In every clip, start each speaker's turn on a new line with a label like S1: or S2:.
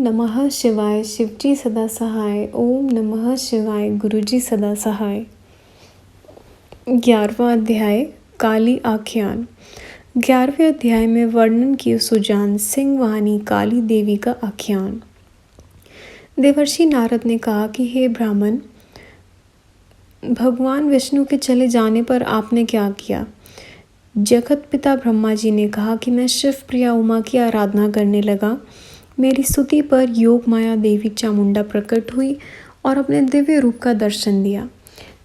S1: नमः शिवाय शिवजी सदा सहाय। ओम नमः शिवाय गुरुजी सदा सहाय। 11वां अध्याय काली आख्यान। 11वें अध्याय में वर्णन की सुजान सिंह वाहिनी काली देवी का आख्यान। देवर्षि नारद ने कहा कि हे ब्राह्मण, भगवान विष्णु के चले जाने पर आपने क्या किया? जगत पिता ब्रह्मा जी ने कहा कि मैं शिव प्रिया उमा की आराधना करने लगा। मेरी स्तुति पर योग माया देवी चामुंडा प्रकट हुई और अपने दिव्य रूप का दर्शन दिया।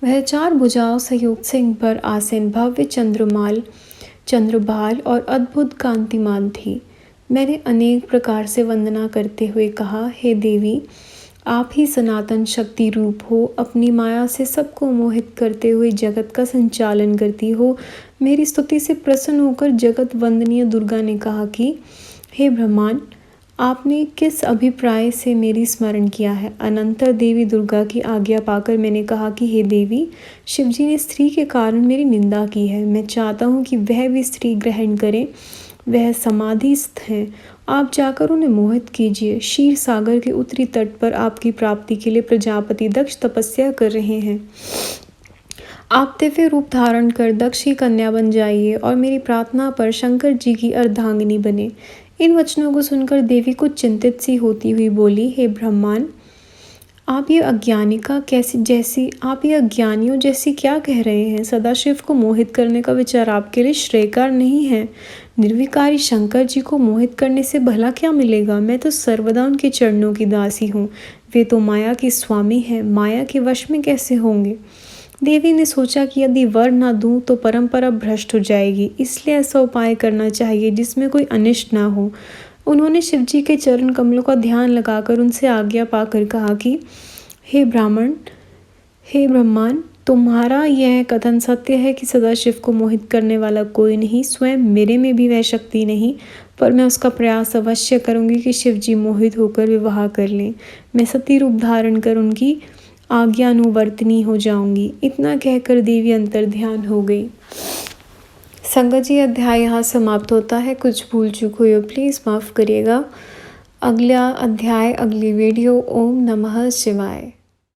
S1: वह 4 भुजाओं से युक्त सिंह पर आसीन भव्य चंद्रभाल और अद्भुत कांतिमान थी। मैंने अनेक प्रकार से वंदना करते हुए कहा, हे देवी, आप ही सनातन शक्ति रूप हो। अपनी माया से सबको मोहित करते हुए जगत का संचालन करती हो। मेरी स्तुति से प्रसन्न होकर जगत वंदनीय दुर्गा ने कहा कि हे ब्रह्मांड, आपने किस अभिप्राय से मेरी स्मरण किया है? अनंतर देवी दुर्गा की आज्ञा पाकर मैंने कहा कि हे देवी, शिवजी ने स्त्री के कारण मेरी निंदा की है। मैं चाहता हूँ कि वह भी स्त्री ग्रहण करें। वह समाधिस्थ हैं। आप जाकर उन्हें मोहित कीजिए। क्षीर सागर के उत्तरी तट पर आपकी प्राप्ति के लिए प्रजापति दक्ष तपस्या कर रहे हैं। आप दिव्य रूप धारण कर दक्ष की कन्या बन जाइए और मेरी प्रार्थना पर शंकर जी की अर्धांगिनी बने। इन वचनों को सुनकर देवी कुछ चिंतित सी होती हुई बोली, हे ब्रह्मांड, आप ये अज्ञानियों जैसी क्या कह रहे हैं? सदाशिव को मोहित करने का विचार आपके लिए श्रेयकार नहीं है। निर्विकारी शंकर जी को मोहित करने से भला क्या मिलेगा? मैं तो सर्वदा उनके चरणों की दासी हूँ। वे तो माया के स्वामी हैं। माया के वश में कैसे होंगे? देवी ने सोचा कि यदि वर न दूं तो परंपरा भ्रष्ट हो जाएगी, इसलिए ऐसा उपाय करना चाहिए जिसमें कोई अनिष्ट ना हो। उन्होंने शिवजी के चरण कमलों का ध्यान लगाकर उनसे आज्ञा पाकर कहा कि हे ब्रह्मांड, तुम्हारा यह कथन सत्य है कि सदाशिव को मोहित करने वाला कोई नहीं। स्वयं मेरे में भी वह शक्ति नहीं, पर मैं उसका प्रयास अवश्य करूँगी कि शिवजी मोहित होकर विवाह कर लें। मैं सती रूप धारण कर उनकी आज्ञानुवर्तिनी हो जाऊंगी। इतना कहकर देवी अंतर ध्यान हो गई। संगत जी, अध्याय यहाँ समाप्त होता है। कुछ भूल चूक हुई हो प्लीज़ माफ़ करिएगा। अगला अध्याय अगली वीडियो। ओम नमः शिवाय।